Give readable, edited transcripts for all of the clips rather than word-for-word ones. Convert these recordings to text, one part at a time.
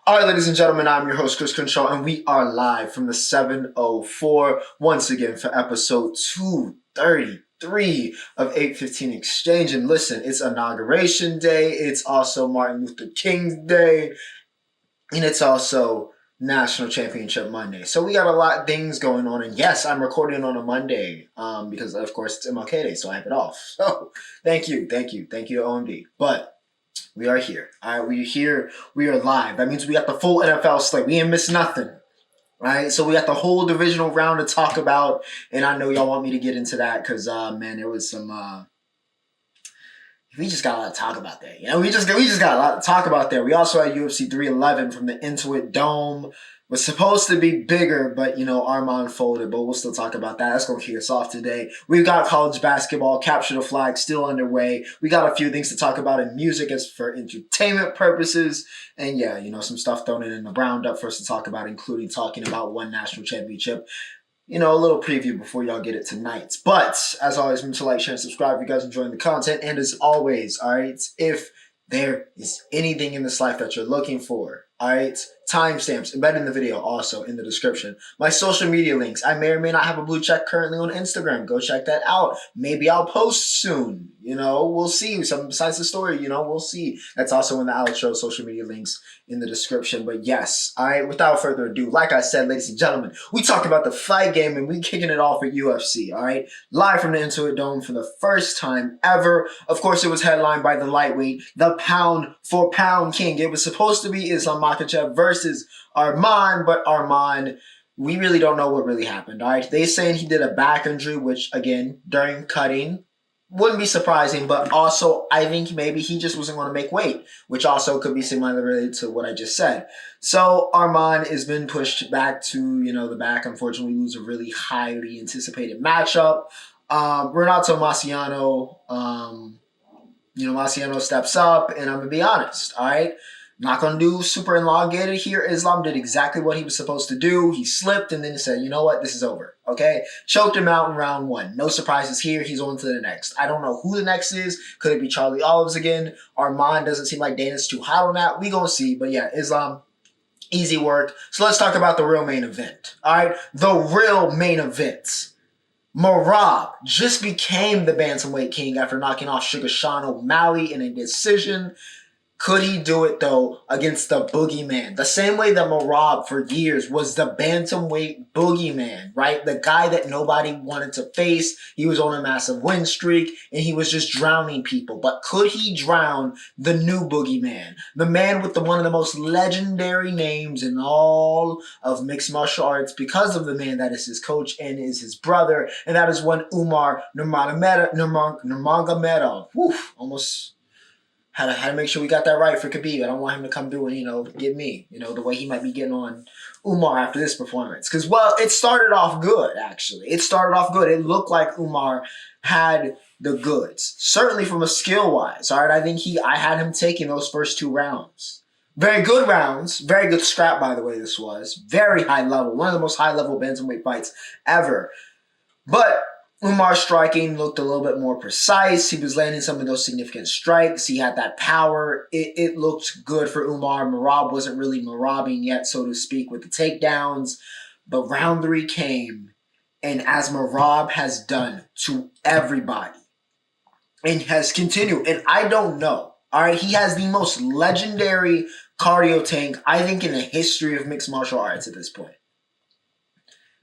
All right, ladies and gentlemen, I'm your host, Chris Crenshaw, and we are live from the 704 once again for episode 233 of 815 Exchange. And listen, it's Inauguration Day, it's also Martin Luther King's Day, and it's also National Championship Monday. So we got a lot of things going on. And yes, I'm recording on a Monday because, of course, it's MLK Day, so I have it off. So thank you to OMD. But we are here. All right, we're here. We are live. That means we got the full NFL slate. We ain't missed nothing. Right? So we got the whole divisional round to talk about. And I know y'all want me to get into that because, man, there was some... we just got a lot to talk about there. You know, we just got a lot to talk about there. We also had UFC 311 from the Intuit Dome. Was supposed to be bigger, but, Armand folded. But we'll still talk about that. That's going to kick us off today. We've got college basketball, Capture the Flag, still underway. We got a few things to talk about in music as for entertainment purposes. And, yeah, some stuff thrown in the Roundup for us to talk about, including talking about one national championship. A little preview before y'all get it tonight. But, as always, remember to like, share, and subscribe if you guys are enjoying the content. And as always, all right, if there is anything in this life that you're looking for, all right, timestamps embedded in the video, also in the description. My social media links. I may or may not have a blue check currently on Instagram. Go check that out. Maybe I'll post soon. We'll see. Something besides the story, we'll see. That's also in the outro, social media links in the description. But yes, all right, without further ado, like I said, ladies and gentlemen, we talk about the fight game and we kicking it off at UFC, all right? Live from the Intuit Dome for the first time ever. Of course, it was headlined by the lightweight, the pound for pound king. It was supposed to be Islam Makhachev versus Arman, but Arman, we really don't know what really happened, all right? They saying he did a back injury, which, again, during cutting, wouldn't be surprising, but also I think maybe he just wasn't going to make weight, which also could be similarly related to what I just said. So Arman has been pushed back to, the back. Unfortunately, we lose a really highly anticipated matchup. Renato Marciano, Marciano steps up, and I'm going to be honest, all right? Not going to do super elongated here. Islam did exactly what he was supposed to do. He slipped and then he said, you know what? This is over. Okay? Choked him out in round one. No surprises here. He's on to the next. I don't know who the next is. Could it be Charlie Olives again? Armand doesn't seem like Dana's too hot on that. We going to see. But yeah, Islam, easy work. So let's talk about the real main event. All right? The real main event. Merab just became the bantamweight king after knocking off Sugar Sean O'Malley in a decision. Could he do it, though, against the boogeyman? The same way that Merab, for years, was the bantamweight boogeyman, right? The guy that nobody wanted to face. He was on a massive win streak, and he was just drowning people. But could he drown the new boogeyman? The man with one of the most legendary names in all of mixed martial arts because of the man that is his coach and is his brother, and that is one Umar Nurmagomedov. Almost... Had to make sure we got that right for Khabib. I don't want him to come through and, get me, the way he might be getting on Umar after this performance. Because, well, it started off good, actually. It started off good. It looked like Umar had the goods. Certainly from a skill-wise, all right? I had him taking those first two rounds. Very good rounds. Very good scrap, by the way, this was. Very high level. One of the most high-level bantamweight fights ever. But Umar's striking looked a little bit more precise. He was landing some of those significant strikes. He had that power. It looked good for Umar. Merab wasn't really Merabing yet, so to speak, with the takedowns. But round three came, and as Merab has done to everybody, and has continued, and I don't know, all right, he has the most legendary cardio tank, I think, in the history of mixed martial arts at this point.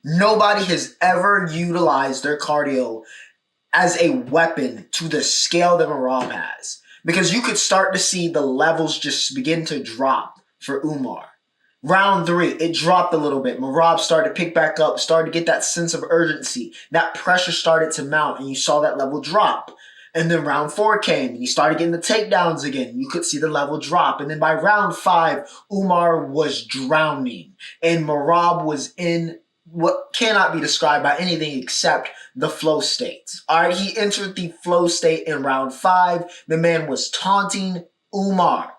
Nobody has ever utilized their cardio as a weapon to the scale that Merab has. Because you could start to see the levels just begin to drop for Umar. Round three, it dropped a little bit. Merab started to pick back up, started to get that sense of urgency. That pressure started to mount, and you saw that level drop. And then round four came, and he started getting the takedowns again. You could see the level drop. And then by round five, Umar was drowning. And Merab was in what cannot be described by anything except the flow state. All right, he entered the flow state in round five. The man was taunting Umar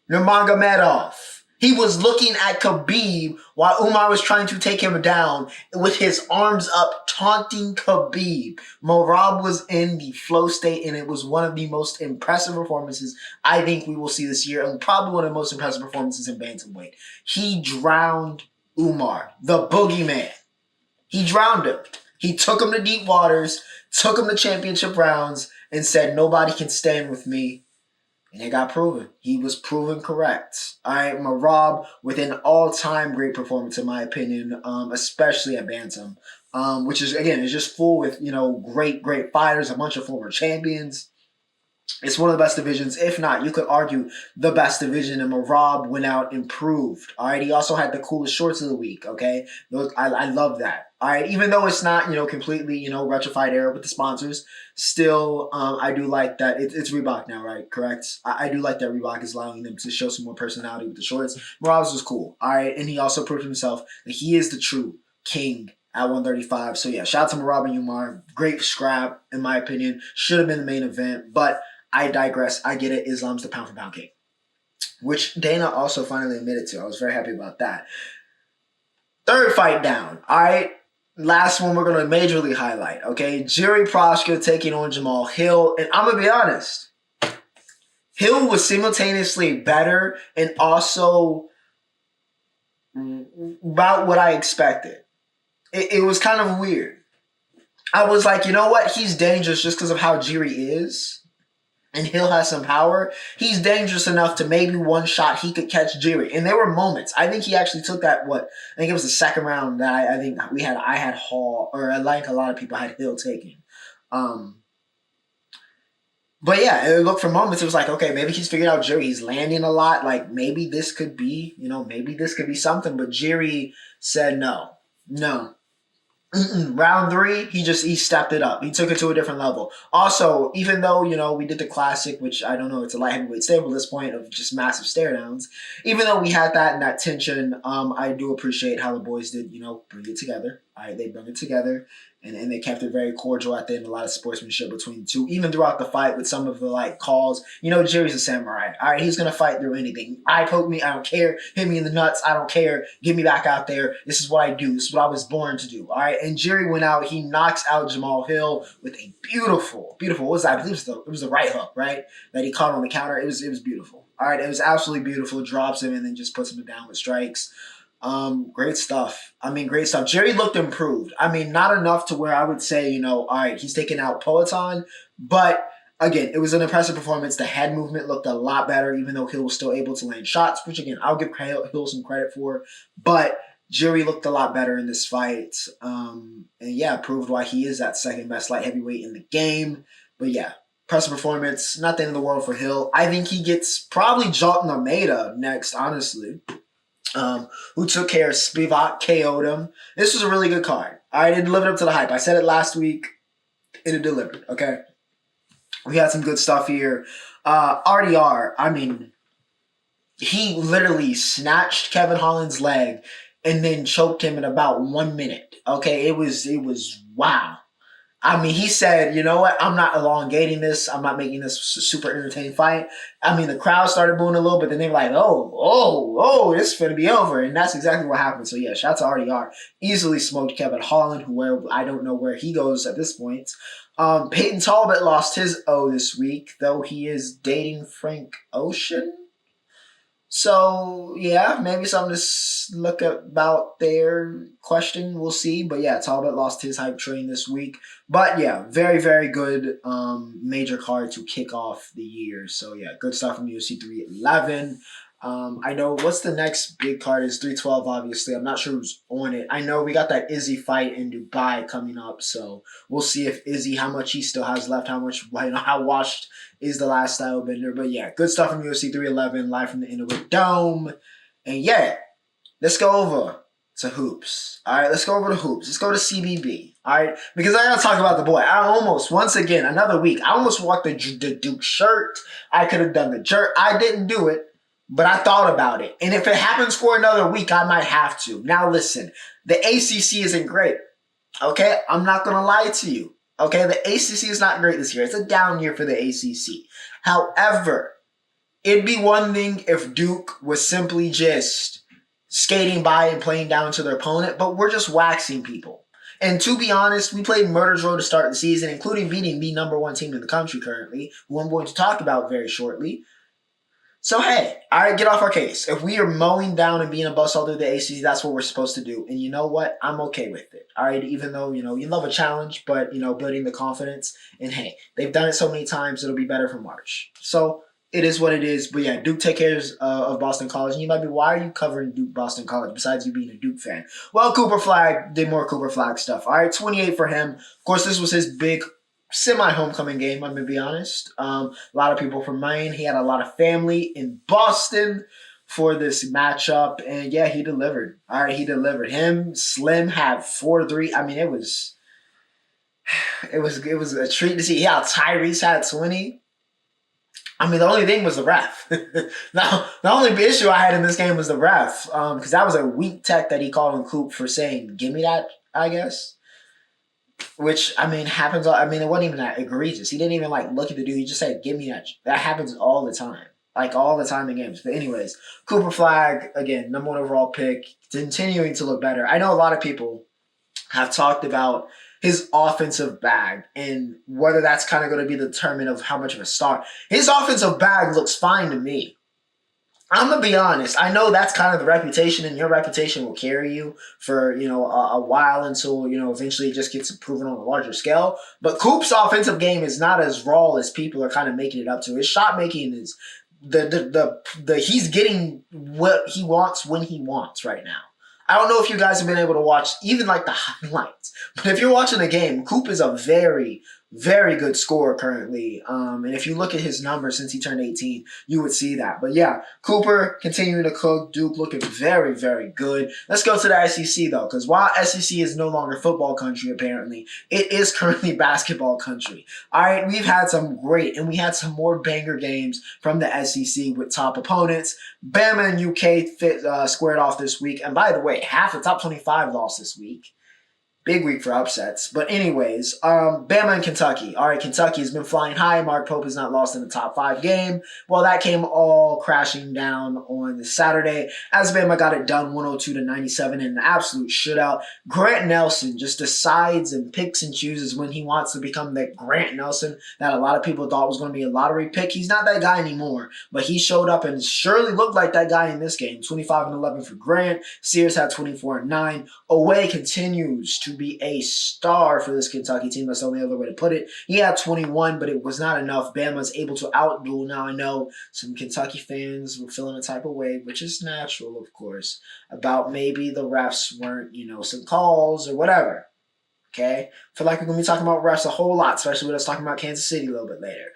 Nurmagomedov. He was looking at Khabib while Umar was trying to take him down with his arms up, taunting Khabib. Merab was in the flow state, and it was one of the most impressive performances I think we will see this year, and probably one of the most impressive performances in bantamweight. He drowned Umar, the boogeyman. He drowned him. He took him to deep waters, took him to championship rounds, and said, nobody can stand with me. And it got proven. He was proven correct. All right, Merab with an all-time great performance, in my opinion, especially at bantam, which is, again, is just full with, great fighters, a bunch of former champions. It's one of the best divisions. If not, you could argue the best division, and Merab went out improved. All right, he also had the coolest shorts of the week. Okay, I love that. All right, even though it's not completely retrified era with the sponsors, still I do like that it's Reebok now, right? Correct. I do like that Reebok is allowing them to show some more personality with the shorts. Merab's was cool. All right, and he also proved himself that he is the true king at 135. So yeah, shout out to Merab and Umar. Great scrap, in my opinion. Should have been the main event, but I digress. I get it. Islam's the pound for pound king, which Dana also finally admitted to. I was very happy about that. Third fight down. All right. Last one we're going to majorly highlight. Okay. Jiri Prochazka taking on Jamal Hill. And I'm going to be honest. Hill was simultaneously better and also about what I expected. It was kind of weird. I was like, you know what? He's dangerous just because of how Jiri is. And Hill has some power. He's dangerous enough to maybe one shot he could catch Jiri. And there were moments. I think he actually took that, I think it was the second round that I think I had Hall, or I like a lot of people had Hill taking. But yeah, it looked for moments. It was like, okay, maybe he's figured out Jiri. He's landing a lot. Like maybe this could be, maybe this could be something. But Jiri said no. Round 3, he stepped it up. He took it to a different level. Also, even though, we did the classic, which I don't know, it's a light heavyweight stable at this point of just massive stare downs. Even though we had that and that tension, I do appreciate how the boys did, bring it together. They bring it together. And they kept it very cordial at the end. A lot of sportsmanship between the two. Even throughout the fight with some of the calls. Jiri's a samurai. All right, he's going to fight through anything. Poke me, I don't care. Hit me in the nuts, I don't care. Get me back out there. This is what I do. This is what I was born to do. All right, and Jiri went out. He knocks out Jamal Hill with a beautiful, what was that? I believe it was the right hook, right? That he caught on the counter. It was beautiful. All right, it was absolutely beautiful. Drops him and then just puts him down with strikes. Great stuff. Great stuff. Jiri looked improved. Not enough to where I would say, all right, he's taking out Peloton, but again, it was an impressive performance. The head movement looked a lot better, even though Hill was still able to land shots, which again, I'll give Hill some credit for, but Jiri looked a lot better in this fight. And yeah, proved why he is that second best light heavyweight in the game. But yeah, impressive performance. Not the end of the world for Hill. I think he gets probably Jotun Almeida next, honestly. Who took care of Spivak, KO'd him. This was a really good card. All right, it delivered up to the hype. I said it last week, and it delivered, okay? We had some good stuff here. RDR, he literally snatched Kevin Holland's leg and then choked him in about 1 minute, okay? It was wow. He said, you know what? I'm not elongating this. I'm not making this a super entertaining fight. The crowd started booing a little, but then they were like, oh, this is going to be over. And that's exactly what happened. So, yeah, shout out to RDR. Easily smoked Kevin Holland, who I don't know where he goes at this point. Peyton Talbot lost his O this week, though he is dating Frank Ocean. So, yeah, maybe something to look about their question. We'll see. But, yeah, Talbot lost his hype train this week. But, yeah, very, very good major card to kick off the year. So, yeah, good stuff from UFC 311. I know what's the next big card is 312, obviously. I'm not sure who's on it. I know we got that Izzy fight in Dubai coming up. So, we'll see if Izzy, how much he still has left, how washed is the last style bender. But yeah, good stuff from UFC 311, live from the Intuit Dome. And yeah, let's go over to hoops. All right, let's go over to hoops. Let's go to CBB. All right, because I got to talk about the boy. Once again, another week, I almost walked the Duke shirt. I could have done the jerk. I didn't do it, but I thought about it. And if it happens for another week, I might have to. Now listen, the ACC isn't great. Okay, I'm not going to lie to you. Okay, the ACC is not great this year. It's a down year for the ACC. However, it'd be one thing if Duke was simply just skating by and playing down to their opponent, but we're just waxing people. And to be honest, we played Murder's Row to start the season, including beating the number one team in the country currently, who I'm going to talk about very shortly. So hey, all right, get off our case. If we are mowing down and being a bust all through the ACC, that's what we're supposed to do. And you know what? I'm okay with it. All right, even though you love a challenge, but building the confidence. And hey, they've done it so many times, it'll be better for March. So it is what it is. But yeah, Duke take care of Boston College. And you might be, why are you covering Duke Boston College besides you being a Duke fan? Well, Cooper Flagg did more Cooper Flagg stuff. All right, 28 for him. Of course, this was his big semi-homecoming game, I'm going to be honest. A lot of people from Maine. He had a lot of family in Boston for this matchup. And yeah, he delivered. All right, he delivered. Him, Slim had 4-3. I mean, it was a treat to see. Yeah, Tyrese had 20. I mean, the only thing was the ref. Now, the only issue I had in this game was the ref, because that was a weak tech that he called on Coop for saying, give me that, I guess. Which, I mean, happens. I mean, it wasn't even that egregious. He didn't even, look at the dude. He just said, give me that. That happens all the time. All the time in games. But anyways, Cooper Flagg, again, number one overall pick, continuing to look better. I know a lot of people have talked about his offensive bag and whether that's kind of going to be the determinant of how much of a star. His offensive bag looks fine to me. I'm going to be honest. I know that's kind of the reputation, and your reputation will carry you for, a while until, eventually it just gets proven on a larger scale. But Coop's offensive game is not as raw as people are kind of making it up to. His shot making is he's getting what he wants when he wants right now. I don't know if you guys have been able to watch even the highlights, but if you're watching the game, Coop is a very, very good scorer currently. And if you look at his numbers since he turned 18, you would see that. But yeah, Cooper continuing to cook. Duke looking very, very good. Let's go to the SEC though, because while SEC is no longer football country, apparently, it is currently basketball country. All right, we've had some great, and we had some more banger games from the SEC with top opponents. Bama and UK squared off this week. And by the way, half the top 25 lost this week. Big week for upsets. But anyways, Bama and Kentucky. All right, Kentucky has been flying high. Mark Pope has not lost in the top 5 game. Well, that came all crashing down on the Saturday as Bama got it done 102-97 in an absolute shootout. Grant Nelson just decides and picks and chooses when he wants to become that Grant Nelson that a lot of people thought was going to be a lottery pick. He's not that guy anymore, but he showed up and surely looked like that guy in this game. 25-11 for Grant. Sears had 24-9. Oweh continues to be a star for this Kentucky team. That's the only other way to put it. He had 21, but it was not enough. Bama's able to outduel. Now I know some Kentucky fans were feeling a type of way, which is natural, of course, about maybe the refs weren't, some calls or whatever. Okay? I feel like we're going to be talking about refs a whole lot, especially with us talking about Kansas City a little bit later.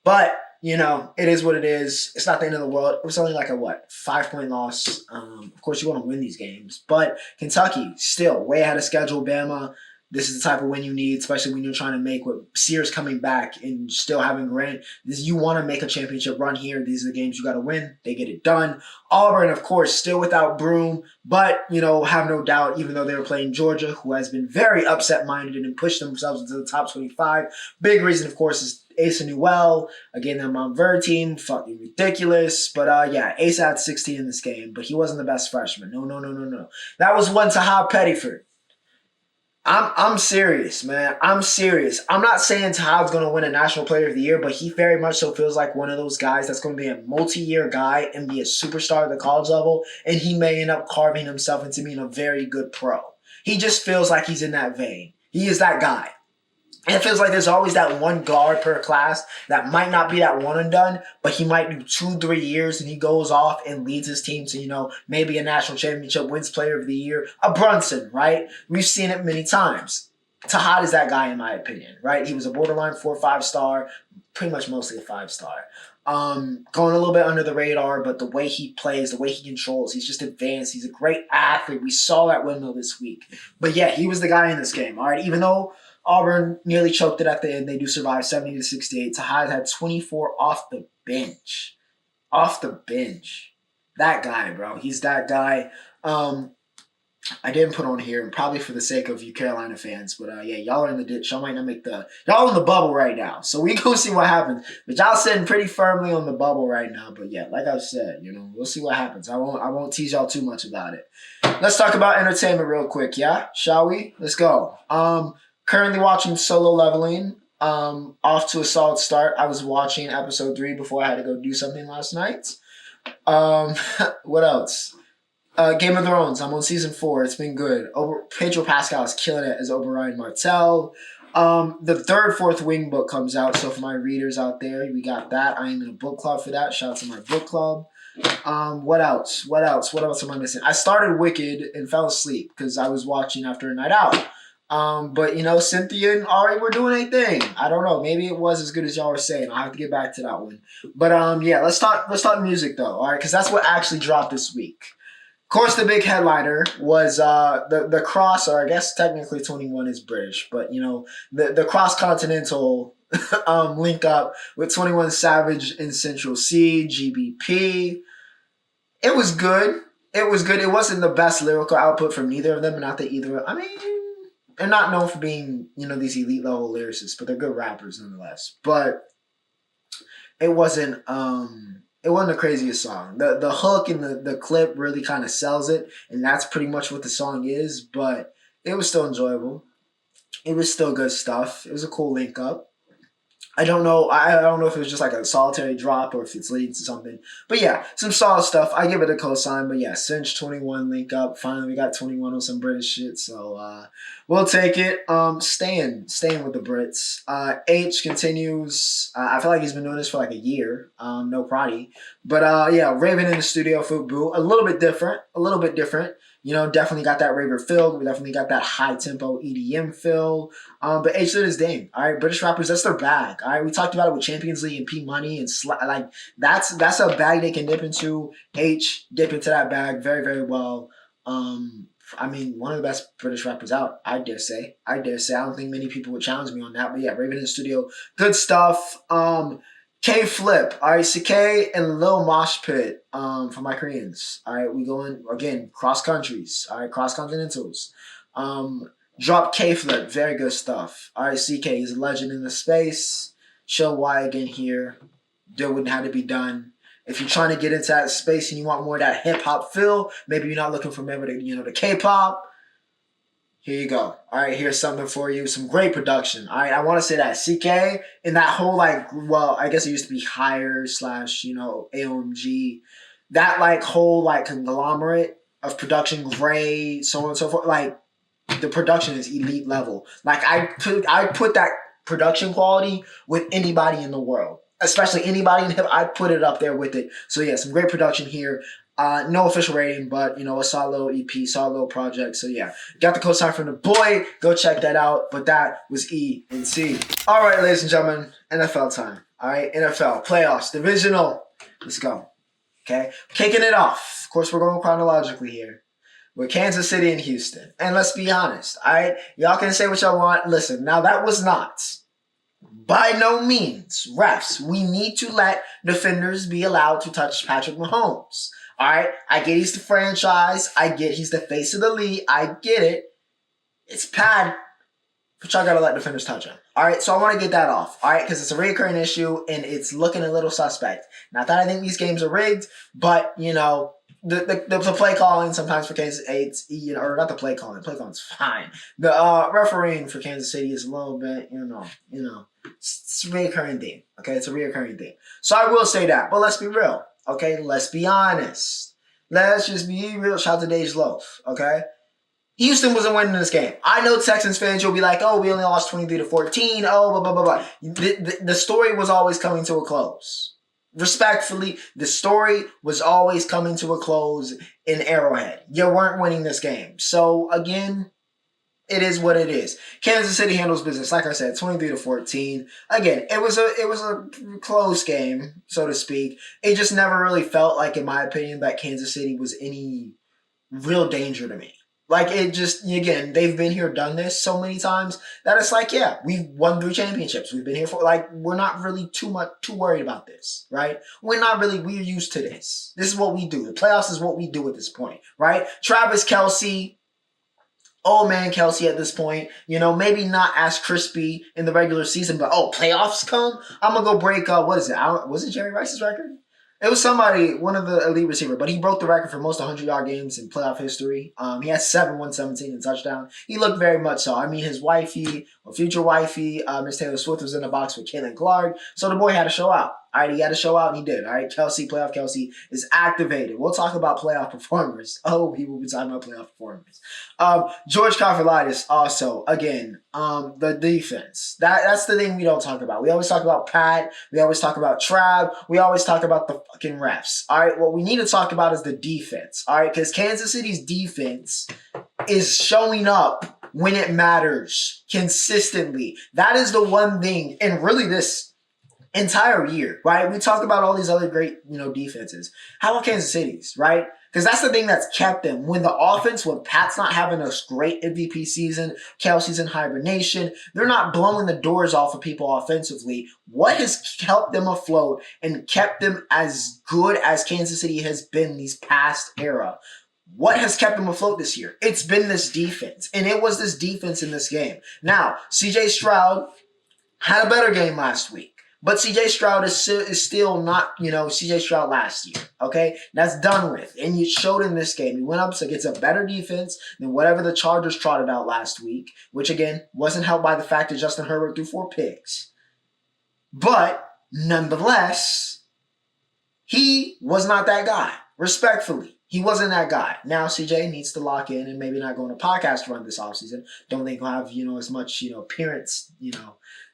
But it is what it is. It's not the end of the world. It was only a 5-point loss. Of course, you want to win these games. But Kentucky, still way ahead of schedule. Bama, this is the type of win you need, especially when you're trying to make with Sears coming back and still having Grant. You want to make a championship run here. These are the games you got to win. They get it done. Auburn, of course, still without Broom. But, have no doubt, even though they were playing Georgia, who has been very upset-minded and pushed themselves into the top 25. Big reason, of course, is Asa Newell, again, the Mount Verde team, fucking ridiculous. But yeah, Asa had 16 in this game, but he wasn't the best freshman. No. That was one Tahad Pettiford. I'm serious, man. I'm serious. I'm not saying Tahad's going to win a National Player of the Year, but he very much so feels like one of those guys that's going to be a multi-year guy and be a superstar at the college level, and he may end up carving himself into being a very good pro. He just feels like he's in that vein. He is that guy. And it feels like there's always that one guard per class that might not be that one and done, but he might do 2-3 years and he goes off and leads his team to, maybe a national championship, wins player of the year. A Brunson, right? We've seen it many times. Tahad is that guy in my opinion, right? He was a borderline 4 or 5 star, pretty much mostly a 5-star. Going a little bit under the radar, but the way he plays, the way he controls, he's just advanced. He's a great athlete. We saw that windmill this week. But yeah, he was the guy in this game, all right? Even though Auburn nearly choked it at the end, they do survive 70-68. Tahad had 24 off the bench. Off the bench. That guy, bro. He's that guy. I didn't put on here, and probably for the sake of you Carolina fans, but yeah, y'all are in the ditch. Y'all might not make y'all in the bubble right now. So we go see what happens. But y'all sitting pretty firmly on the bubble right now. But yeah, like I've said, we'll see what happens. I won't tease y'all too much about it. Let's talk about entertainment real quick, yeah? Shall we? Let's go. Currently watching Solo Leveling. Off to a solid start. I was watching episode 3 before I had to go do something last night. What else? Game of Thrones. I'm on season 4. It's been good. Pedro Pascal is killing it as Oberyn Martell. The third Fourth Wing book comes out. So for my readers out there, we got that. I am in a book club for that. Shout out to my book club. What else? What else am I missing? I started Wicked and fell asleep because I was watching after a night out. But Cynthia and Ari were doing a thing. I don't know. Maybe it was as good as y'all were saying. I'll have to get back to that one. But yeah, let's talk music though. All right, because that's what actually dropped this week. Of course, the big headliner was the cross, or I guess technically 21 is British, but the cross continental link up with 21 Savage and Central Cee, GBP. It was good. It was good. It wasn't the best lyrical output from neither of them, and not that either. I mean, they're not known for being these elite level lyricists, but they're good rappers nonetheless. But it wasn't the craziest song. The hook and the clip really kind of sells it, and that's pretty much what the song is, but it was still enjoyable. It was still good stuff. It was a cool link up. I don't know if it was just like a solitary drop or if it's leading to something. But yeah, some solid stuff. I give it a cosign. But yeah, Cinch 21 link up. Finally, we got 21 on some British shit. So we'll take it. Staying with the Brits. Aitch continues. I feel like he's been doing this for like a year. No proddy. But yeah, Raving in the studio, Aitch Bou. A little bit different. Definitely got that raver feel. We definitely got that high tempo EDM feel. But Aitch did his thing. All right, British rappers, that's their bag. All right, we talked about it with Champions League and P Money and that's a bag they can dip into. Aitch dip into that bag very, very well. I mean, one of the best British rappers out. I dare say. I don't think many people would challenge me on that. But yeah, Raven in the studio, good stuff. K Flip, all right, Sik-K Lil Moshpit, for my Koreans. All right, we going again cross countries. All right, cross continentals. Drop K Flip, very good stuff. All right, Sik-K, he's a legend in the space. Show why again here. Do what had to be done. If you're trying to get into that space and you want more of that hip hop feel, maybe you're not looking for the K-pop. Here you go. All right, here's something for you. Some great production. All right, I want to say that Sik-K in that whole I guess it used to be Higher / AOMG. That whole conglomerate of production, Gray, so on and so forth. The production is elite level. I put that production quality with anybody in the world, especially anybody in hip. I put it up there with it. So yeah, some great production here. No official rating, but a solid little EP, solid little project. So yeah, got the cosign from the boy. Go check that out. But that was E and C. All right, ladies and gentlemen, NFL time. All right, NFL playoffs, divisional. Let's go. Okay, kicking it off. Of course, we're going chronologically here. With Kansas City and Houston. And let's be honest, all right? Y'all can say what y'all want. Listen, now that was not, by no means, refs. We need to let defenders be allowed to touch Patrick Mahomes. All right? I get he's the franchise. I get he's the face of the league. I get it. It's bad. But y'all got to let defenders touch him. All right? So I want to get that off. All right? Because it's a recurring issue and it's looking a little suspect. Not that I think these games are rigged, but, the play calling sometimes for Kansas City, or not the play calling. Play calling's fine. The refereeing for Kansas City is a little bit, it's a reoccurring thing. Okay, it's a reoccurring thing. So I will say that, but let's be real. Okay, let's be honest. Let's just be real. Shout out to Dej Loaf. Okay, Houston wasn't winning this game. I know Texans fans, you'll be like, "Oh, we only lost 23-14." Oh, blah blah blah blah. The story was always coming to a close. Respectfully, the story was always coming to a close in Arrowhead. You weren't winning this game. So, again, it is what it is. Kansas City handles business. Like I said, 23-14. Again, it was a close game, so to speak. It just never really felt like, in my opinion, that Kansas City was any real danger to me. Again, they've been here, done this so many times that it's yeah, we've won 3 championships. We've been here for, we're not really too worried about this, right? We're used to this. This is what we do. The playoffs is what we do at this point, right? Travis Kelce, old man Kelsey at this point. Maybe not as crispy in the regular season, but playoffs come, I'm gonna go break what is it? Was it Jerry Rice's record? It was somebody, one of the elite receiver, but he broke the record for most 100-yard games in playoff history. He had 117 and touchdown. He looked very much so. I mean, his wifey, or future wifey, Miss Taylor Swift, was in the box with Caitlin Clark, so the boy had to show out. All right, he had to show out, and he did. All right, playoff Kelsey is activated. We'll talk about playoff performers. We will be talking about playoff performers. George Karlaftis also, again, the defense. That's the thing we don't talk about. We always talk about Pat. We always talk about Trav. We always talk about the fucking refs. All right, what we need to talk about is the defense. All right, because Kansas City's defense is showing up when it matters consistently. That is the one thing, and really this entire year, right? We talk about all these other great, defenses. How about Kansas City's, right? Because that's the thing that's kept them. When Pat's not having a great MVP season, Kelsey's in hibernation, they're not blowing the doors off of people offensively. What has helped them afloat and kept them as good as Kansas City has been these past era? What has kept them afloat this year? It's been this defense. And it was this defense in this game. Now, CJ Stroud had a better game last week. But CJ Stroud is still not, CJ Stroud last year, okay? That's done with. And you showed in this game. He went up against a better defense than whatever the Chargers trotted out last week, which, again, wasn't helped by the fact that Justin Herbert threw 4 picks. But, nonetheless, he was not that guy, respectfully. He wasn't that guy. Now CJ needs to lock in and maybe not go on a podcast run this offseason. Don't think he'll have, as much, appearance,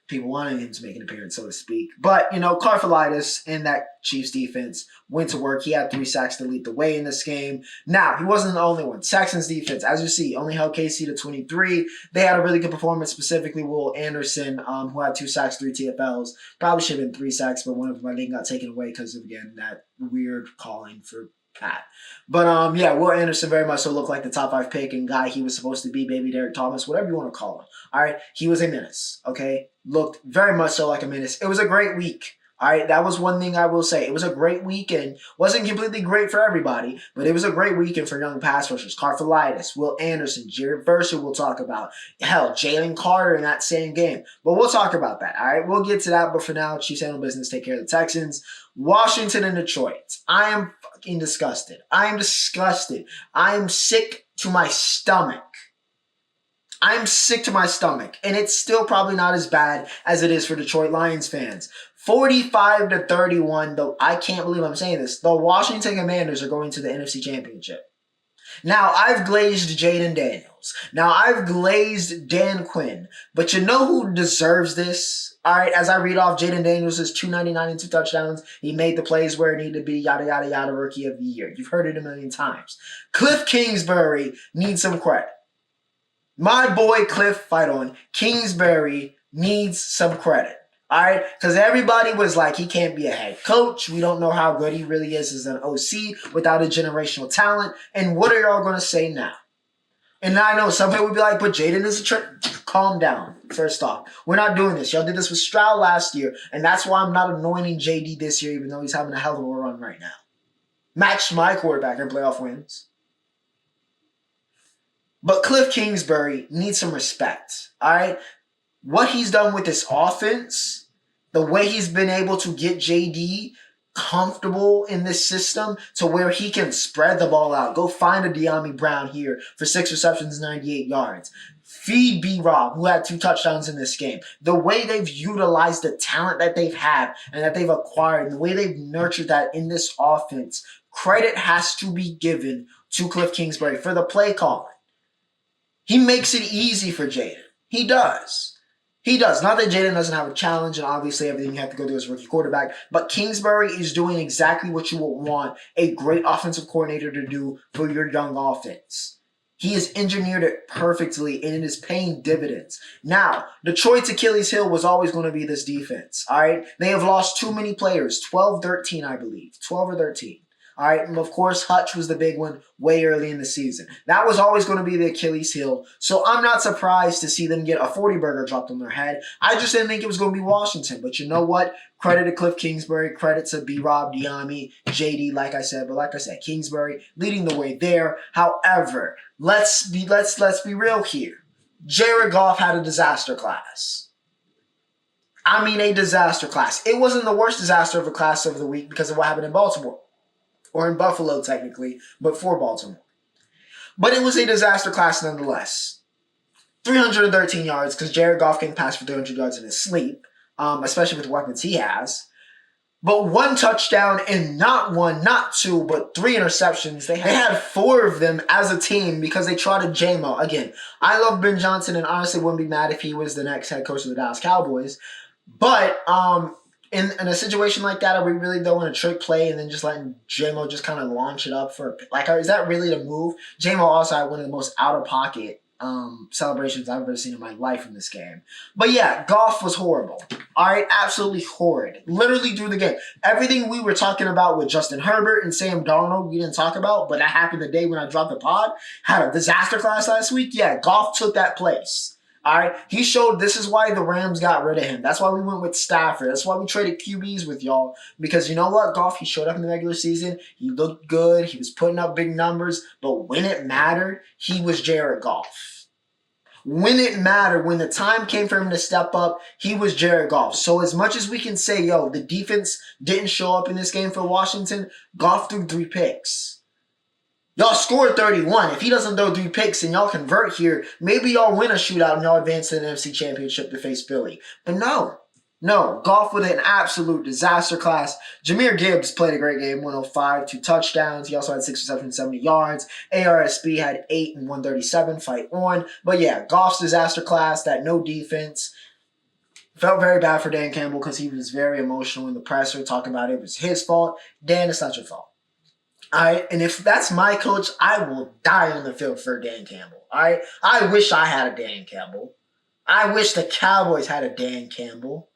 people wanting him to make an appearance, so to speak. But, Karlaftis in that Chiefs defense went to work. He had 3 sacks to lead the way in this game. Now, he wasn't the only one. Texans defense, as you see, only held KC to 23. They had a really good performance, specifically Will Anderson, who had 2 sacks, 3 TFLs. Probably should have been 3 sacks, but one of them, I think, got taken away because of, again, that weird calling for Pat. But, Will Anderson very much so looked like the top 5 pick and guy he was supposed to be, baby Derek Thomas, whatever you want to call him. All right, he was a menace, okay? Looked very much so like a menace. It was a great week. All right, that was one thing I will say. It was a great weekend. Wasn't completely great for everybody, but it was a great weekend for young pass rushers. Karlaftis, Will Anderson, Jared Verser we'll talk about. Hell, Jalen Carter in that same game. But we'll talk about that, all right? We'll get to that, but for now, Chiefs handle business, take care of the Texans. Washington and Detroit. I am fucking disgusted. I am disgusted. I am sick to my stomach. I'm sick to my stomach, and it's still probably not as bad as it is for Detroit Lions fans. 45-31, though I can't believe I'm saying this, the Washington Commanders are going to the NFC Championship. Now, I've glazed Jaden Daniels. Now, I've glazed Dan Quinn. But you know who deserves this? All right, as I read off, Jaden Daniels is 299 and 2 touchdowns. He made the plays where it needed to be, yada, yada, yada, rookie of the year. You've heard it a million times. Cliff Kingsbury needs some credit. My boy Cliff Kingsbury needs some credit. All right, because everybody was like, he can't be a head coach. We don't know how good he really is as an OC without a generational talent. And what are y'all going to say now? And I know some people would be like, but Jaden is a trick. Calm down, first off. We're not doing this. Y'all did this with Stroud last year, and that's why I'm not anointing JD this year, even though he's having a hell of a run right now. Matched my quarterback in playoff wins. But Cliff Kingsbury needs some respect, all right? What he's done with this offense, the way he's been able to get JD comfortable in this system to where he can spread the ball out. Go find a De'Ami Brown here for 6 receptions, 98 yards. Feed B-Rob, who had 2 touchdowns in this game. The way they've utilized the talent that they've had and that they've acquired, and the way they've nurtured that in this offense, credit has to be given to Cliff Kingsbury for the play calling. He makes it easy for Jaden. He does. He does. Not that Jaden doesn't have a challenge, and obviously everything you have to go through as a rookie quarterback, but Kingsbury is doing exactly what you would want a great offensive coordinator to do for your young offense. He has engineered it perfectly, and it is paying dividends. Now, Detroit's Achilles heel was always going to be this defense, all right? They have lost too many players, 12-13, I believe, 12 or 13. All right, and of course, Hutch was the big one way early in the season. That was always going to be the Achilles heel. So I'm not surprised to see them get a 40-burger dropped on their head. I just didn't think it was going to be Washington. But you know what? Credit to Cliff Kingsbury. Credit to B-Rob, Diami, JD, like I said. But like I said, Kingsbury leading the way there. However, let's be real here. Jared Goff had a disaster class. I mean, a disaster class. It wasn't the worst disaster of a class of the week because of what happened in Baltimore. Or in Buffalo, technically, but for Baltimore. But it was a disaster class nonetheless. 313 yards, because Jared Goff can pass for 300 yards in his sleep, especially with the weapons he has. But 1 touchdown and not 1, not 2, but 3 interceptions. They had 4 of them as a team because they trotted J-Mo. Again, I love Ben Johnson and honestly wouldn't be mad if he was the next head coach of the Dallas Cowboys. But in a situation like that, are we really doing a trick play and then just letting J-Mo just kind of launch it up for is that really the move? J-Mo also had one of the most out-of-pocket celebrations I've ever seen in my life in this game. But yeah, Goff was horrible. All right, absolutely horrid. Literally through the game. Everything we were talking about with Justin Herbert and Sam Darnold, we didn't talk about, but that happened the day when I dropped the pod. Had a disaster class last week. Yeah, Goff took that place. All right, he showed this is why the Rams got rid of him. That's why we went with Stafford. That's why we traded QBs with y'all. Because you know what, Goff, he showed up in the regular season. He looked good. He was putting up big numbers. But when it mattered, he was Jared Goff. When it mattered, when the time came for him to step up, he was Jared Goff. So as much as we can say, yo, the defense didn't show up in this game for Washington, Goff threw 3 picks. Y'all scored 31. If he doesn't throw 3 picks and y'all convert here, maybe y'all win a shootout and y'all advance to the NFC Championship to face Philly. But no. Goff with an absolute disaster class. Jahmyr Gibbs played a great game, 105, 2 touchdowns. He also had 6 receptions, 70 yards. ARSB had 8 and 137, fight on. But yeah, Goff's disaster class, that no defense. Felt very bad for Dan Campbell because he was very emotional in the presser, talking about it was his fault. Dan, it's not your fault. All right, and if that's my coach, I will die on the field for Dan Campbell. All right, I wish I had a Dan Campbell. I wish the Cowboys had a Dan Campbell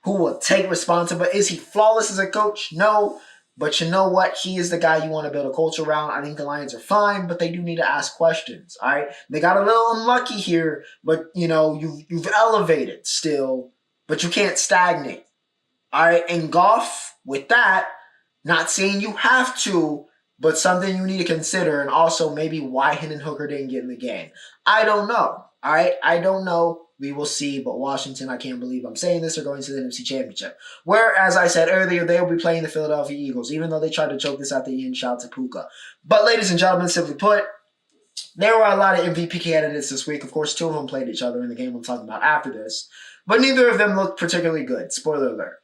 who will take responsibility. Is he flawless as a coach? No, but you know what? He is the guy you want to build a culture around. I think the Lions are fine, but they do need to ask questions. All right, they got a little unlucky here, but you know you've elevated still, but you can't stagnate. All right, and Goff with that. Not saying you have to, but something you need to consider, and also maybe why Hendon Hooker didn't get in the game. I don't know. All right, I don't know. We will see. But Washington, I can't believe I'm saying this, are going to the NFC Championship. Where, as I said earlier, they will be playing the Philadelphia Eagles, even though they tried to choke this at the end. Shout out to Puka. But ladies and gentlemen, simply put, there were a lot of MVP candidates this week. Of course, 2 of them played each other in the game I'm talking about after this. But neither of them looked particularly good. Spoiler alert.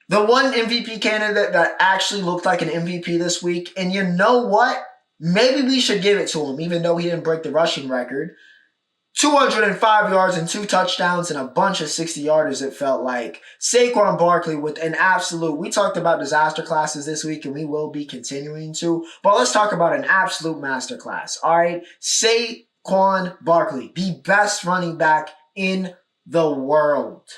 The one MVP candidate that actually looked like an MVP this week, and you know what? Maybe we should give it to him, even though he didn't break the rushing record. 205 yards and 2 touchdowns and a bunch of 60-yarders, it felt like. Saquon Barkley with an absolute... We talked about disaster classes this week, and we will be continuing to. But let's talk about an absolute masterclass, all right? Saquon Barkley, the best running back in the world.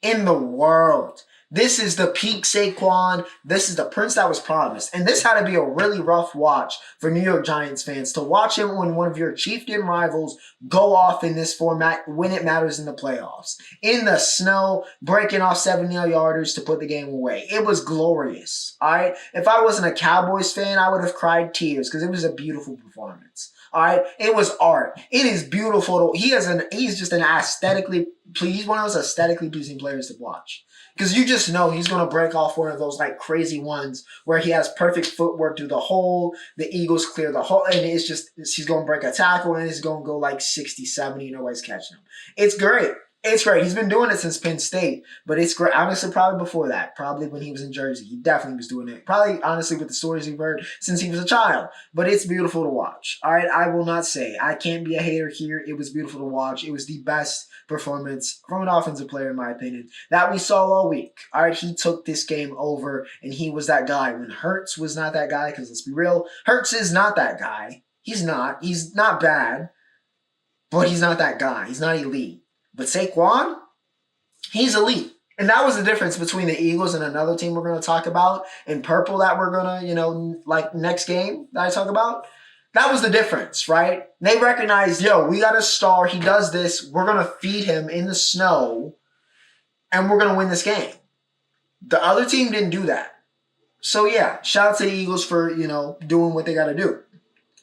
In the world. This is the peak Saquon. This is the prince that was promised. And this had to be a really rough watch for New York Giants fans to watch him when one of your chieftain rivals go off in this format when it matters in the playoffs. In the snow, breaking off 70-yarders to put the game away. It was glorious, all right? If I wasn't a Cowboys fan, I would have cried tears because it was a beautiful performance. All right, it was art. It is beautiful. He's just an aesthetically. He's one of those aesthetically pleasing players to watch because you just know he's going to break off one of those like crazy ones where he has perfect footwork through the hole. The Eagles clear the hole, and it's just he's going to break a tackle and he's going to go like 60, 70. Nobody's catching him. It's great. It's great. He's been doing it since Penn State, but it's great. Honestly, probably before that. Probably when he was in Jersey. He definitely was doing it. Probably, honestly, with the stories we've heard since he was a child. But it's beautiful to watch. All right, I will not say. I can't be a hater here. It was beautiful to watch. It was the best performance from an offensive player, in my opinion, that we saw all week. All right, he took this game over, and he was that guy. When Hurts was not that guy, because let's be real, Hurts is not that guy. He's not. He's not bad, but he's not that guy. He's not elite. But Saquon, he's elite. And that was the difference between the Eagles and another team we're going to talk about in purple that we're going to, like next game that I talk about. That was the difference, right? They recognized, we got a star. He does this. We're going to feed him in the snow, and we're going to win this game. The other team didn't do that. So, yeah, shout out to the Eagles for, doing what they got to do.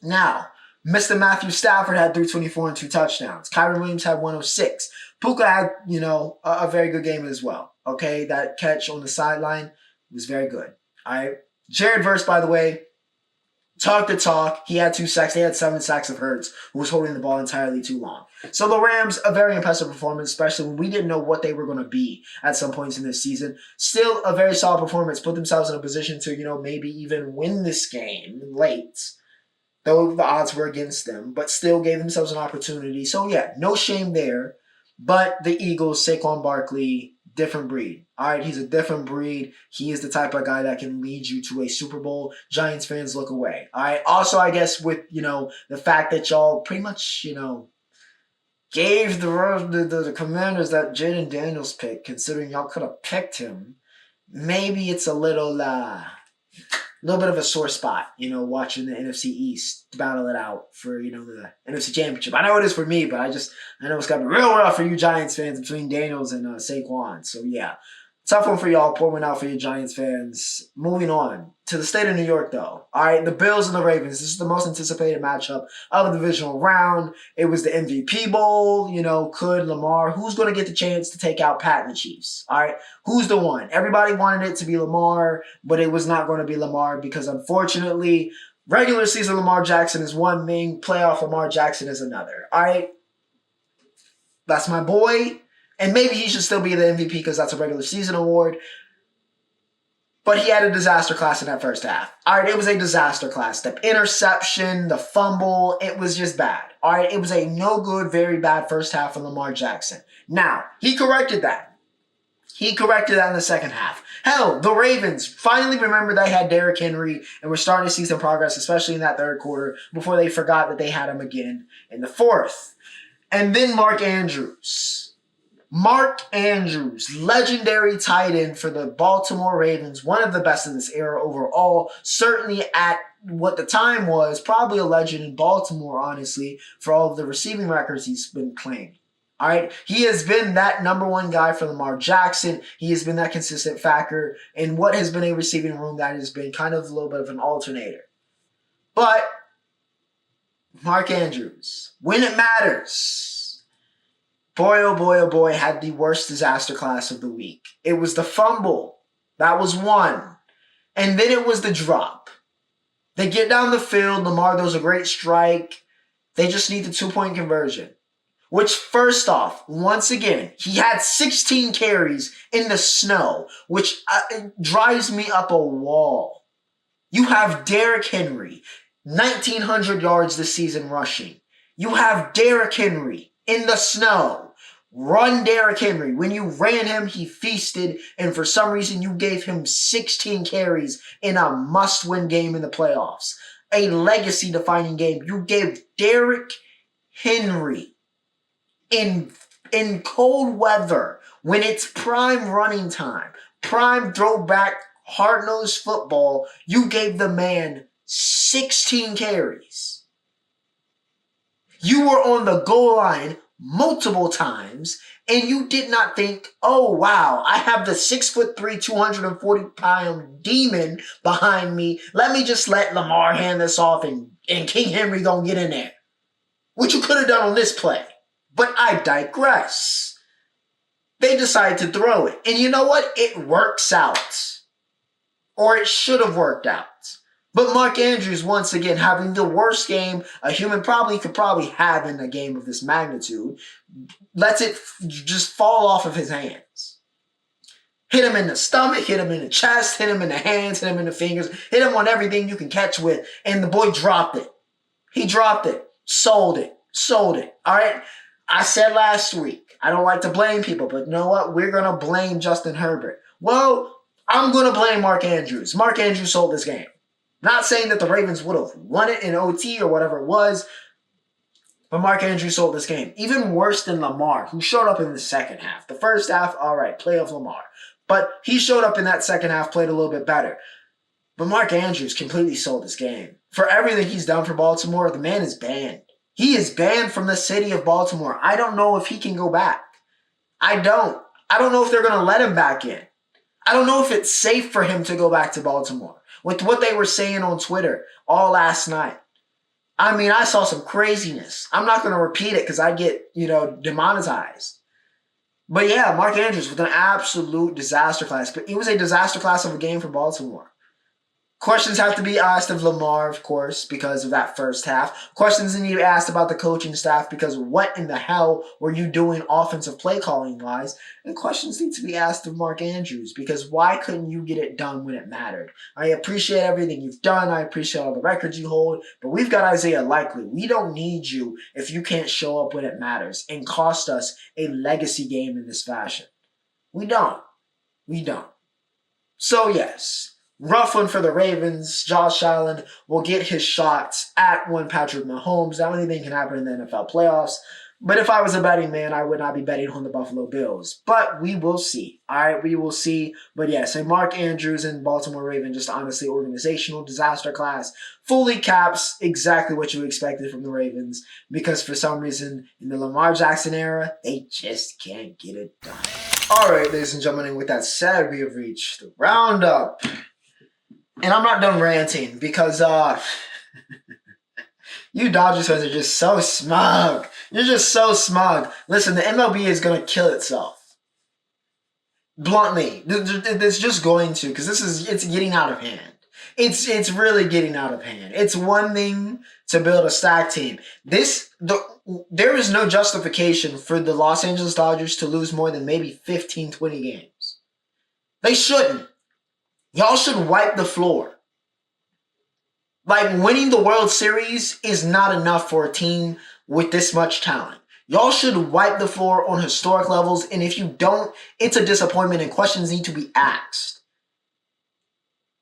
Now, Mr. Matthew Stafford had 324 and 2 touchdowns. Kyron Williams had 106. Puka had, a very good game as well. Okay, that catch on the sideline was very good. All right. Jared Verse, by the way, talk the talk. He had 2 sacks. They had 7 sacks of Hurts, who was holding the ball entirely too long. So the Rams, a very impressive performance, especially when we didn't know what they were going to be at some points in this season. Still a very solid performance. Put themselves in a position to, maybe even win this game late, though the odds were against them, but still gave themselves an opportunity. So, yeah, no shame there. But the Eagles, Saquon Barkley, different breed. All right, he's a different breed. He is the type of guy that can lead you to a Super Bowl. Giants fans, look away. All right, also, I guess with, the fact that y'all pretty much, gave the Commanders that Jaden Daniels pick, considering y'all could have picked him, maybe it's a little bit of a sore spot, watching the NFC East battle it out for, the NFC Championship. I know it is for me, but I know it's got to be real rough for you Giants fans between Daniels and Saquon. So, yeah, tough one for y'all. Poor one out for you Giants fans. Moving on to the state of New York, though. All right, the Bills and the Ravens. This is the most anticipated matchup of the divisional round. It was the MVP Bowl. Could Lamar, who's going to get the chance to take out Pat and the Chiefs? All right, who's the one? Everybody wanted it to be Lamar, but it was not going to be Lamar because, unfortunately, regular season Lamar Jackson is one thing, playoff Lamar Jackson is another. All right, that's my boy. And maybe he should still be the MVP because that's a regular season award. But he had a disaster class in that first half. All right, it was a disaster class. The interception, the fumble, it was just bad. All right, it was a no good, very bad first half for Lamar Jackson. Now, he corrected that. He corrected that in the second half. Hell, the Ravens finally remembered they had Derrick Henry and were starting to see some progress, especially in that third quarter, before they forgot that they had him again in the fourth. And then Mark Andrews, legendary tight end for the Baltimore Ravens, one of the best in this era overall, certainly at what the time was probably a legend in Baltimore, honestly, for all of the receiving records he's been claiming. All right, he has been that number one guy for Lamar Jackson. He has been that consistent factor in what has been a receiving room that has been kind of a little bit of an alternator. But Mark Andrews, when it matters, boy, oh boy, had the worst disaster class of the week. It was the fumble. That was one. And then it was the drop. They get down the field. Lamar does a great strike. They just need the 2-point conversion. Which, first off, once again, he had 16 carries in the snow, which drives me up a wall. You have Derrick Henry, 1,900 yards this season rushing. You have Derrick Henry in the snow. Run Derrick Henry. When you ran him, he feasted, and for some reason you gave him 16 carries in a must-win game in the playoffs. A legacy-defining game. You gave Derrick Henry in cold weather, when it's prime running time, prime throwback, hard-nosed football, you gave the man 16 carries. You were on the goal line multiple times, and you did not think, oh, wow, I have the 6'3", 240-pound demon behind me. Let me just let Lamar hand this off, and King Henry gonna get in there. Which you could have done on this play. But I digress. They decide to throw it. And you know what? It works out. Or it should have worked out. But Mark Andrews, once again, having the worst game a human could probably have in a game of this magnitude, lets it just fall off of his hands. Hit him in the stomach, hit him in the chest, hit him in the hands, hit him in the fingers, hit him on everything you can catch with, and the boy dropped it. He dropped it. Sold it. All right? I said last week, I don't like to blame people, but you know what? We're going to blame Justin Herbert. Well, I'm going to blame Mark Andrews. Mark Andrews sold this game. Not saying that the Ravens would have won it in OT or whatever it was, but Mark Andrews sold this game. Even worse than Lamar, who showed up in the second half. The first half, all right, playoff Lamar. But he showed up in that second half, played a little bit better. But Mark Andrews completely sold this game. For everything he's done for Baltimore, the man is banned. He is banned from the city of Baltimore. I don't know if he can go back. I don't. I don't know if they're going to let him back in. I don't know if it's safe for him to go back to Baltimore. With what they were saying on Twitter all last night. I mean, I saw some craziness. I'm not going to repeat it because I get, demonetized. But yeah, Mark Andrews with an absolute disaster class. But it was a disaster class of a game for Baltimore. Questions have to be asked of Lamar, of course, because of that first half. Questions need to be asked about the coaching staff because what in the hell were you doing offensive play calling wise? And questions need to be asked of Mark Andrews because why couldn't you get it done when it mattered? I appreciate everything you've done. I appreciate all the records you hold. But we've got Isaiah Likely. We don't need you if you can't show up when it matters and cost us a legacy game in this fashion. We don't. We don't. So yes. Rough one for the Ravens. Josh Allen will get his shots at one Patrick Mahomes. Now anything can happen in the NFL playoffs. But if I was a betting man, I would not be betting on the Buffalo Bills. But we will see. All right, we will see. But yes, and Mark Andrews and Baltimore Ravens, just honestly organizational disaster class, fully caps exactly what you expected from the Ravens. Because for some reason, in the Lamar Jackson era, they just can't get it done. All right, ladies and gentlemen, and with that said, we have reached the Roundup. And I'm not done ranting because you Dodgers fans are just so smug. You're just so smug. Listen, the MLB is going to kill itself. Bluntly. It's just going to because it's getting out of hand. It's really getting out of hand. It's one thing to build a stack team. There is no justification for the Los Angeles Dodgers to lose more than maybe 15, 20 games. They shouldn't. Y'all should wipe the floor. Like, winning the World Series is not enough for a team with this much talent. Y'all should wipe the floor on historic levels, and if you don't, it's a disappointment and questions need to be asked.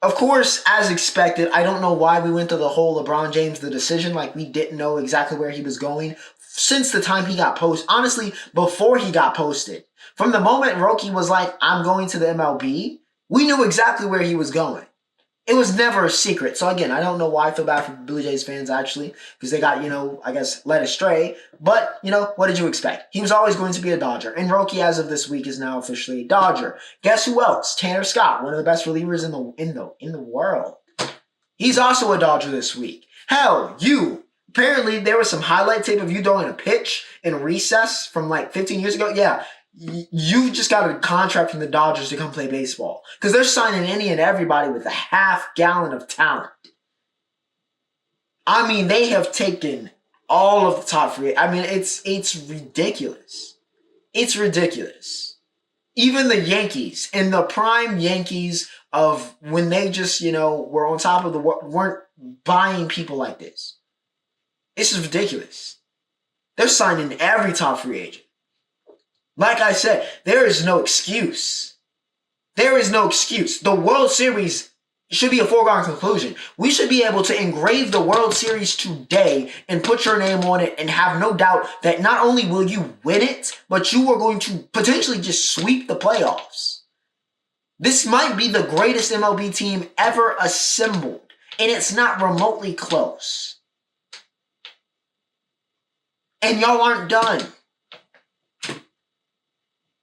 Of course, as expected, I don't know why we went through the whole LeBron James, the decision, like we didn't know exactly where he was going since the time he got posted. Honestly, before he got posted. From the moment Roki was like, I'm going to the MLB, we knew exactly where he was going. It was never a secret. So again, I don't know why I feel bad for Blue Jays fans actually, because they got, I guess, led astray. But, what did you expect? He was always going to be a Dodger. And Roki, as of this week, is now officially a Dodger. Guess who else? Tanner Scott, one of the best relievers in the world. He's also a Dodger this week. Hell, apparently there was some highlight tape of you throwing a pitch in recess from like 15 years ago. Yeah. You just got a contract from the Dodgers to come play baseball. Because they're signing any and everybody with a half gallon of talent. I mean, they have taken all of the top free. I mean, it's ridiculous. It's ridiculous. Even the Yankees, in the prime Yankees of when they just, were on top of the world, weren't buying people like this. This is ridiculous. They're signing every top free agent. Like I said, there is no excuse. There is no excuse. The World Series should be a foregone conclusion. We should be able to engrave the World Series today and put your name on it and have no doubt that not only will you win it, but you are going to potentially just sweep the playoffs. This might be the greatest MLB team ever assembled, and it's not remotely close. And y'all aren't done.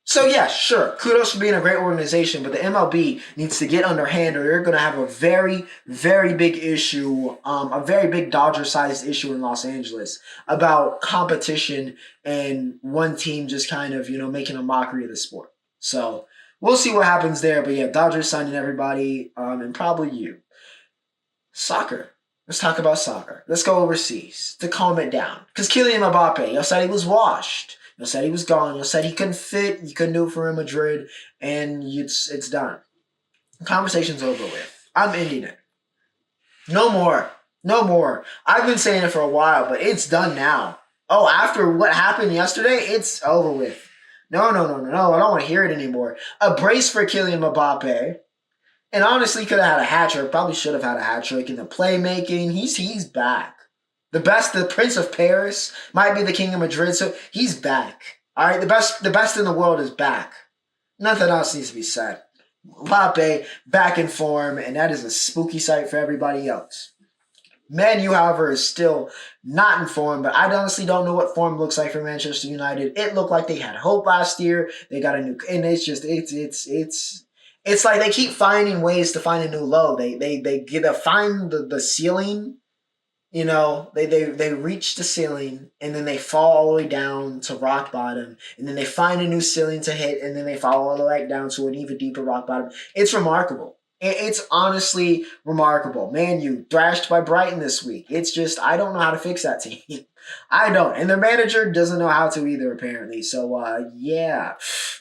So yeah, sure, kudos for being a great organization, but the MLB needs to get underhand or they're going to have a very, very big issue, a very big Dodger-sized issue in Los Angeles about competition and one team just kind of, making a mockery of the sport. So we'll see what happens there, but yeah, Dodgers signing everybody, and probably you. Soccer. Let's talk about soccer. Let's go overseas to calm it down. Because Kylian Mbappe, y'all said he was washed. You said he was gone. You said he couldn't fit. You couldn't do it for Real Madrid. And it's done. The conversation's over with. I'm ending it. No more. No more. I've been saying it for a while, but it's done now. Oh, after what happened yesterday, it's over with. No. I don't want to hear it anymore. A brace for Kylian Mbappe. And honestly, could have had a hat trick. Probably should have had a hat trick in the playmaking. He's back. The Prince of Paris might be the King of Madrid, so he's back. All right, the best in the world is back. Nothing else needs to be said. Mbappe back in form, and that is a spooky sight for everybody else. Man U, however, is still not in form, but I honestly don't know what form looks like for Manchester United. It looked like they had hope last year. They got a new, and it's like they keep finding ways to find a new low. They get to find the ceiling. They reach the ceiling and then they fall all the way down to rock bottom, and then they find a new ceiling to hit, and then they fall all the way down to an even deeper rock bottom. It's remarkable. It's honestly remarkable. Man, you thrashed by Brighton this week. It's just I don't know how to fix that team. I don't, and their manager doesn't know how to either apparently. So yeah,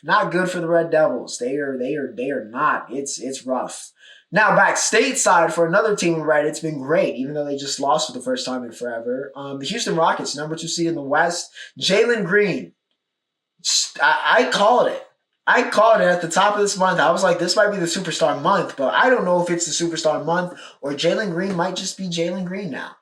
not good for the Red Devils. They are not. It's rough. Now back stateside for another team in red, it's been great, even though they just lost for the first time in forever. The Houston Rockets, number 2 seed in the West, Jalen Green. I called it. I called it at the top of this month. I was like, this might be the superstar month, but I don't know if it's the superstar month or Jalen Green might just be Jalen Green now.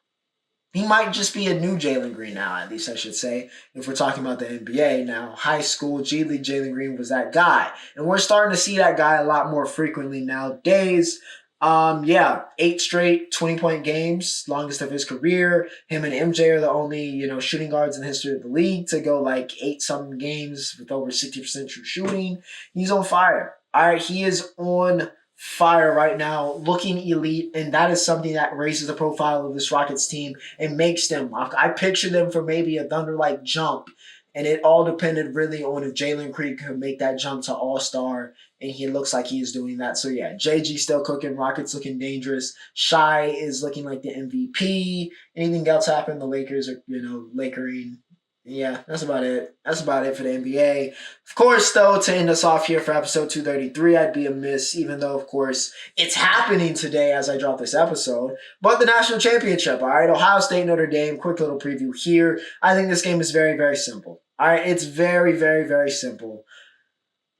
He might just be a new Jalen Green now, at least I should say, if we're talking about the NBA. Now, high school, G League Jalen Green was that guy. And we're starting to see that guy a lot more frequently nowadays. 8 straight 20-point games, longest of his career. Him and MJ are the only, shooting guards in the history of the league to go like 8-something games with over 60% true shooting. He's on fire. All right, he is on fire right now, looking elite, and that is something that raises the profile of this Rockets team and makes them. I picture them for maybe a Thunder-like jump, and it all depended really on if Jalen Green could make that jump to All-Star, and he looks like he is doing that. So yeah, JG still cooking, Rockets looking dangerous. Shai is looking like the MVP. Anything else happen? The Lakers are, Lakering. Yeah, that's about it. That's about it for the NBA. Of course, though, to end us off here for episode 233, I'd be amiss, even though, of course, it's happening today as I drop this episode. But the national championship, all right? Ohio State, Notre Dame, quick little preview here. I think this game is very, very simple. All right, it's very, very, very simple.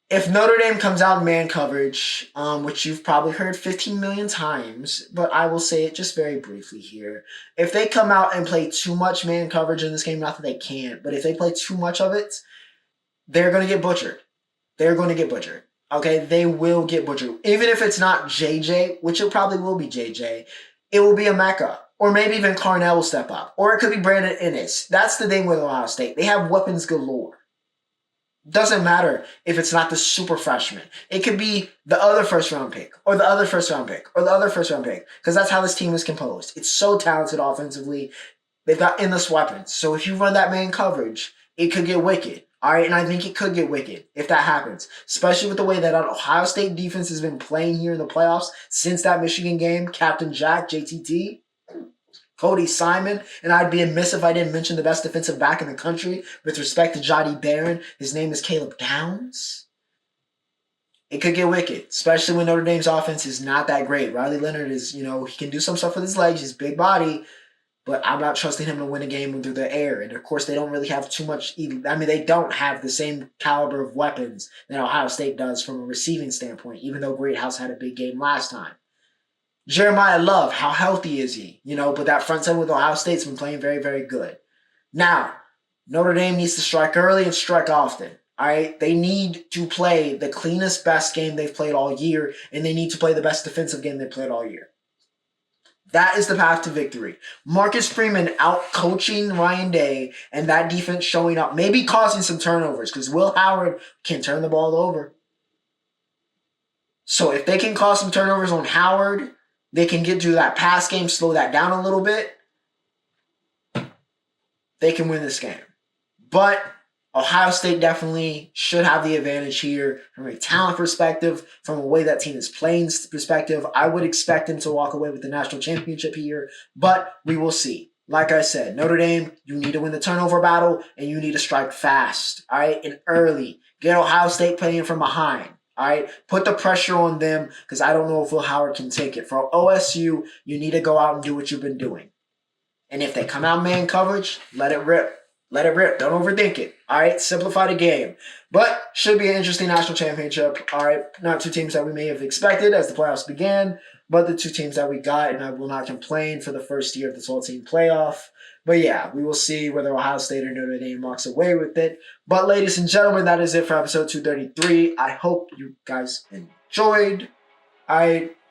If Notre Dame comes out in man coverage, which you've probably heard 15 million times, but I will say it just very briefly here. If they come out and play too much man coverage in this game, not that they can't, but if they play too much of it, they're going to get butchered. They're going to get butchered. Okay, they will get butchered. Even if it's not JJ, which it probably will be JJ, it will be a Mecca. Or maybe even Carnell will step up. Or it could be Brandon Ennis. That's the thing with Ohio State. They have weapons galore. Doesn't matter if it's not the super freshman. It could be the other first round pick, or the other first round pick, or the other first round pick, because that's how this team is composed. It's so talented offensively. They've got endless weapons. So if you run that man coverage, it could get wicked. All right, and I think it could get wicked if that happens, especially with the way that Ohio State defense has been playing here in the playoffs since that Michigan game. Captain Jack, JTT. Cody Simon, and I'd be amiss if I didn't mention the best defensive back in the country with respect to Jody Barron. His name is Caleb Downs. It could get wicked, especially when Notre Dame's offense is not that great. Riley Leonard is, he can do some stuff with his legs, his big body, but I'm not trusting him to win a game through the air. And of course, they don't really have too much. They don't have the same caliber of weapons that Ohio State does from a receiving standpoint, even though Greathouse had a big game last time. Jeremiah Love, how healthy is he? But that front seven with Ohio State's been playing very, very good. Now, Notre Dame needs to strike early and strike often. All right? They need to play the cleanest, best game they've played all year, and they need to play the best defensive game they've played all year. That is the path to victory. Marcus Freeman out-coaching Ryan Day, and that defense showing up, maybe causing some turnovers, because Will Howard can turn the ball over. So if they can cause some turnovers on Howard, they can get to that pass game, slow that down a little bit. They can win this game. But Ohio State definitely should have the advantage here from a talent perspective, from a way that team is playing perspective. I would expect them to walk away with the national championship here, but we will see. Like I said, Notre Dame, you need to win the turnover battle, and you need to strike fast, all right, and early. Get Ohio State playing from behind. All right, put the pressure on them because I don't know if Will Howard can take it. For OSU, you need to go out and do what you've been doing. And if they come out man coverage, let it rip. Let it rip. Don't overthink it. All right, simplify the game. But should be an interesting national championship. All right, not two teams that we may have expected as the playoffs began, but the two teams that we got, and I will not complain for the first year of the 12-team playoff. But yeah, we will see whether Ohio State or Notre Dame walks away with it. But ladies and gentlemen, that is it for episode 233. I hope you guys enjoyed. enjoyed.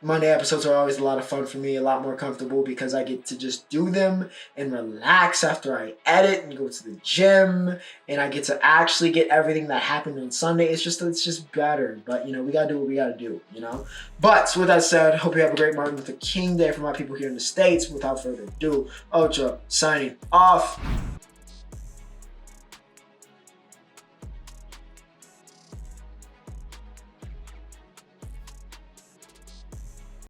Monday episodes are always a lot of fun for me, a lot more comfortable because I get to just do them and relax after I edit and go to the gym, and I get to actually get everything that happened on Sunday. It's just better, but you know, we gotta do what we gotta do, you know. But with that said, hope you have a great Martin Luther King Day for my people here in the States. Without further ado, Ocho signing off.